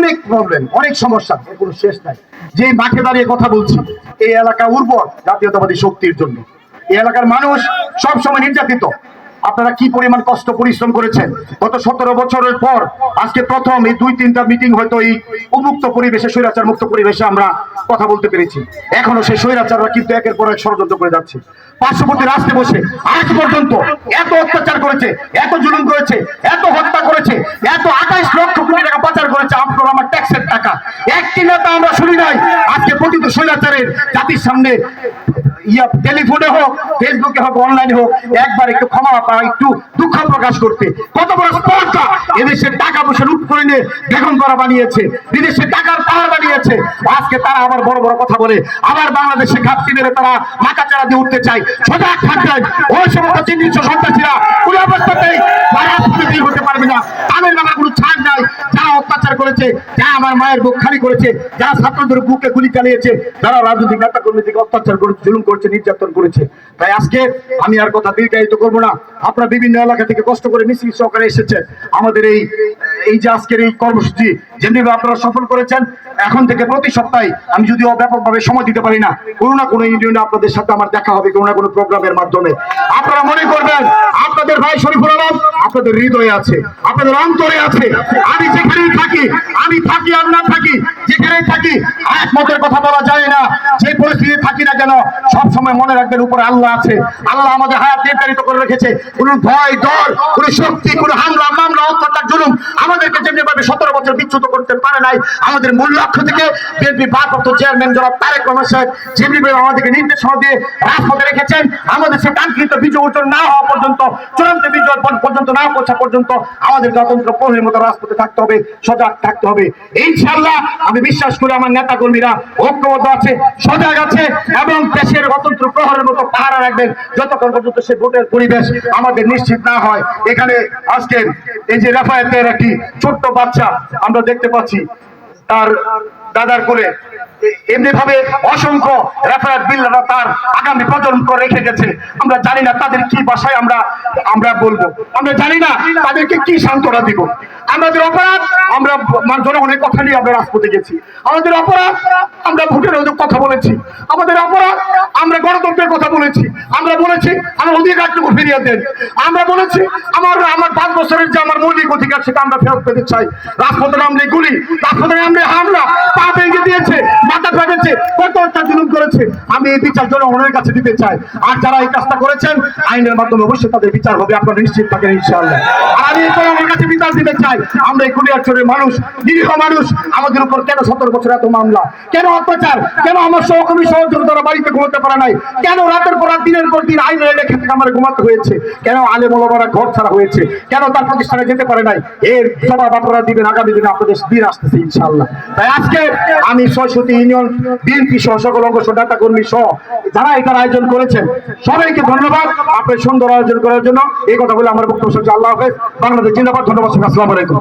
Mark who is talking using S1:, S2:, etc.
S1: অনেক প্রবলেম, অনেক সমস্যা, এর কোনো শেষ নাই। যে মাঠে দাঁড়িয়ে কথা বলছি, এই এলাকা উর্বর জাতীয়তাবাদী শক্তির জন্য। এই এলাকার মানুষ সবসময় নির্যাতিত। আপনারা কি পরিমাণ কষ্ট পরিশ্রম করেছেন গত 17 বছরের পর আজকে প্রথম এই 2-3টা মিটিং হয়তো এই উন্মুক্ত পরিবেশে, স্বৈরাচার মুক্ত পরিবেশে আমরা কথা বলতে পেরেছি। এখনো সেই স্বৈরাচাররা কিন্তু একের পর এক ষড়যন্ত্র করে যাচ্ছে। পার্শ্ববর্তী রাষ্ট্রে বসে আজ পর্যন্ত এত অত্যাচার করেছে, এত জুলুম করেছে, এত হত্যা করেছে, এত 28 লক্ষ কোটি টাকা পাচার করেছে আপনার আমার ট্যাক্সের টাকা। একটি নেতা আমরা শুনি নাই আজকে প্রতিত স্বৈরাচারের জাতির সামনে টেলিফোনে হোক, ফেসবুকে হোক, অনলাইনে হোক একবার একটু ক্ষমা পাওয়া, একটু দুঃখ প্রকাশ করতে। কত বড় স্পর্ধা! এদেশের টাকা পয়সা লুট করে নিয়ে বেগম করা বানিয়েছে, বিদেশে টাকার পাহাড় বানিয়েছে। আজকে তারা আবার বড় বড় কথা বলে, আবার বাংলাদেশে ঘাটতি মেরে তারা মাথা চারা দিয়ে উঠতে চায়। সজাগ থাকবেন, ওই সমস্ত চিহ্নিত সন্ত্রাসীরা কোনো অবস্থাতেই রাজনীতি হতে পারবে না। তাদের নামে কোনো ছাড় নাই। যারা অত্যাচার করেছে, যারা আমার মায়ের বুক খালি করেছে, যারা ছাত্রদের বুকে গুলি চালিয়েছে, যারা রাজনৈতিক নেতা কর্মীদেরকে অত্যাচার করেছে, জুলুম করেছে, নির্যাতন করেছে। তাই আজকে আমি আর কথা দীর্ঘায়িত করবো না। আপনারা বিভিন্ন এলাকা থেকে কষ্ট করে মিছিল সহকারে এসেছেন আমাদের এই যে আজকের এই কর্মসূচি যেমনি আপনারা সফল করেছেন। এখন থেকে প্রতি সপ্তাহে আমি যদিও ব্যাপকভাবে সময় দিতে পারি না, কোনো না কোনো ইউনিয়নে আপনাদের সাথে আমার দেখা হবে, কোনো না কোনো প্রোগ্রামের মাধ্যমে। আপনারা মনে করবেন আপনাদের ভাই শরীফুল আলম আপনাদের হৃদয়ে আছে, আপনাদের অন্তরে আছে। আমি যেখানেই থাকি, আমি থাকি আর না থাকি, যেখানেই থাকি একমতের কথা বলা যায় না। যে পরিস্থিতি থাকি না কেন সব সময় মনে রাখবেন উপরে আল্লাহ আছে। আল্লাহ আমাদের হায়াত নির্ধারিত করে রেখেছে। কোন ভয় ডর, কোন শক্তি, কোন হামলা মামলা অত্যাচার জুলুম আমাদেরকে যেমনি ভাবে 17 বছর বিচ্যুত করতে পারে নাই। আমাদের মূল লক্ষ্য থেকে বিএনপি ভারপ্রাপ্ত চেয়ারম্যান জনাব তারেক রহমান সাহেব যেমনি ভাবে আমাদেরকে নির্দেশনা দিয়ে রাজপথে রেখেছেন, আমাদের সে কাঙ্ক্ষিত বিজয় অর্জন না হওয়া পর্যন্ত, চূড়ান্ত বিজয় পর্যন্ত না পৌঁছা পর্যন্ত আমাদের গণতন্ত্র প্রহরীর মতো রাজপথে থাকতে হবে, সজাগ থাকতে হবে। ইনশাআল্লাহ আমি বিশ্বাস করি আমার নেতা কর্মীরা ঐক্যবদ্ধ আছে, সজাগ আছে এবং দেশের গণতন্ত্র প্রহরের মতো পাহারা রাখবেন যতক্ষণ পর্যন্ত সে ভোটের পরিবেশ আমাদের নিশ্চিত না হয়। এখানে আজকে এই যে রাফায়েতের একটি ছোট্ট বাচ্চা আমরা দেখতে পাচ্ছি, তার দাদার কোলে এমনি ভাবে অসংখ্য রেফারেট বিল্লারা তার আগামী প্রজন্ম রেখে গেছে। আমরা জানি না তাদের কি ভাষায় আমরা বলবো, আমরা জানি না তাদেরকে কি সান্ত্বনা দিব। আমাদের অপরাধ আমরা জনগণের কথা নিয়ে আমরা রাজপথে গেছি। আমাদের অপরাধ আমরা ভোটের কথা বলেছি। আমাদের অপরাধ আমরা গণতন্ত্রের কথা বলেছি। আমরা বলেছি আমার অধিকারটুকু ফিরিয়ে দেন। আমরা বলেছি আমার 5 বছরের যে আমার মৌলিক অধিকার সেটা আমরা ফেরত পেতে চাই। রাজপথে নামলে গুলি, রাজপথে নামলে হামলা, পা ভেঙে দিয়েছে, মাথা ভেঙেছে, কত অত্যাচার জুলুম করেছে। আমি এই বিচার জনগণের কাছে দিতে চাই। আর যারা এই কাজটা করেছেন আইনের মাধ্যমে অবশ্যই তাদের বিচার হবে, আপনারা নিশ্চিত থাকেন ইনশাআল্লাহ। আর আমি জনগণের কাছে বিচার দিতে চাই। আমরা এই কুলিয়ারচরের মানুষ, নিরীহ মানুষ, আমাদের উপর কেন 17 বছর এত মামলা, কেন অত্যাচার, কেন আমার সহকর্মী সহযোগিতারা বাড়িতে ঘুমাতে পারে নাই, কেন রাতের পর রাত দিনের পর দিন আইন রেলে খেতে আমার ঘুমাতে হয়েছে, কেন আলেম ওলামারা ঘর ছাড়া হয়েছে, কেন তার প্রতিষ্ঠানে যেতে পারে নাই। এর জবাব আপনারা দিবেন আগামী দিনে, আপনাদের দিন আসতেছে ইনশাআল্লাহ। তাই আজকে আমি ৬০০ ইউনিয়ন বিএনপি সহ সকল অঙ্গ নেতা কর্মী সহ যারা এটার আয়োজন করেছেন সবাইকে ধন্যবাদ আপনার সুন্দর আয়োজন করার জন্য। এই কথা বলে আমার বক্তব্য শেষ। আল্লাহ হাফেজ। বাংলাদেশ জিন্দাবাদ। ধন্যবাদ। আসসালামু আলাইকুম।